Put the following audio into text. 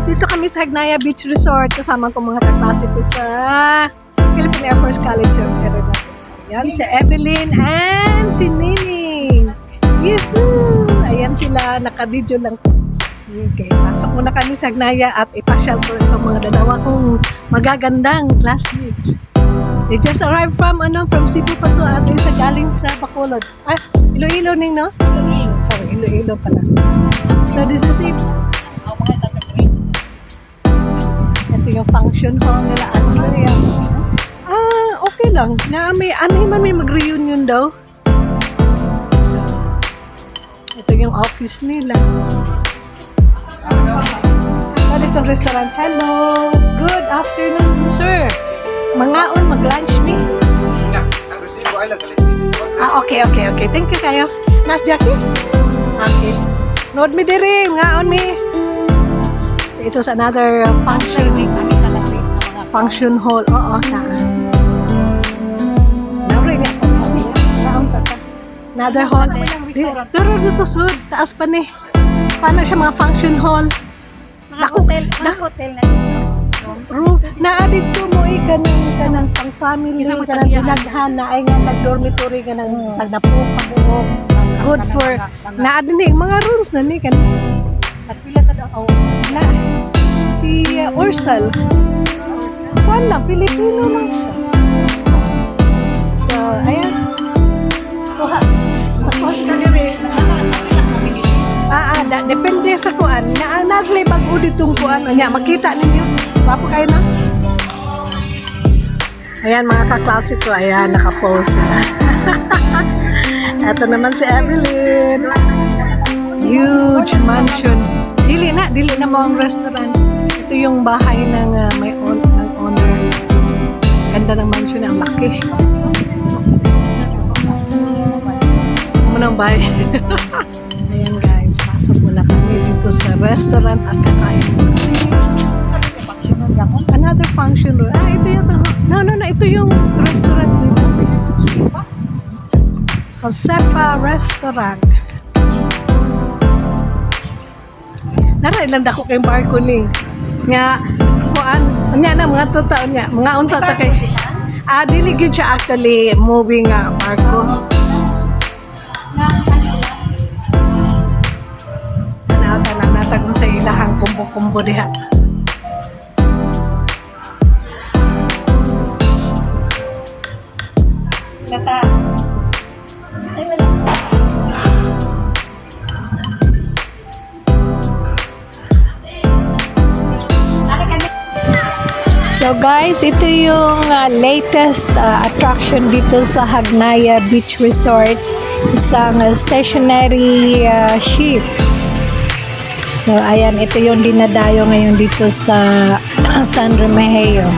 guys, dito kami sa Hagnaya Beach Resort. Kasama ko mga kaklase ko sa Philippine Air Force College of Aeronautics. Ayan, si Evelyn and si Nining. Yuhuu! Ayan sila, naka-video lang to. Okay, pasok muna kami sa Hagnaya at ipasyal ko itong mga dalawa kong magagandang classmates. They just arrived from Cebu pa to at isa galing sa Bacolod. Ah, Iloilo ning, no? Sorry, Iloilo pala. So this is it. Ito yung function hall nila, Andrea. Ah, okay lang. May mag-reunion daw. So, ito yung office nila. At itong restaurant. Hello! Good afternoon, sir. Mangaon, mag-lunch me. Ah, okay. Thank you kayo. Nas Jackie? Okay. Nood me diri, mangaon me. So, ito sa another function hall. Oo, na. Another hall. Dito sud, taas pa ni. Paano siya mga function hall? Hotel na Room na dito mo kanang pang family kanang dinaghan na ay nga nag-dormitory kanang tagnapo kabuok. Good for na adini mga rooms na ni kan. pila sa daw. Na si Ursal. Wala Pilipino lang siya. So, ayan. Kuha. Depende sa kuan. Naslay pag-udit tong kuan. Anya, makita ninyo. Papa kayo na. Ayan, mga kaklase ko. Ayan, nakapose sila. Ito naman si Evelyn. Huge mansion. Dili na mo ang restaurant. Ito yung bahay ng ng owner. Ganda ng mansion, ang laki. Munang bahay. Ayan guys, pasok muna kami dito sa restaurant at kakain muna kami. Another function room. Ah, ito yung ito yung restaurant nito. Josefa Restaurant. Nara ilang dako kay barko ning. Nga kuan, nya na mga taon nya, mga unsa ta kay. Ah, dili gyud siya actually moving nga barko. Natagong sa ilahang kumbo-kumbo diha. Kata. So guys, ito yung latest attraction dito sa Hagnaya Beach Resort. Isang stationary ship. So, ayan, ito yung dinadayo ngayon dito sa San Remigio.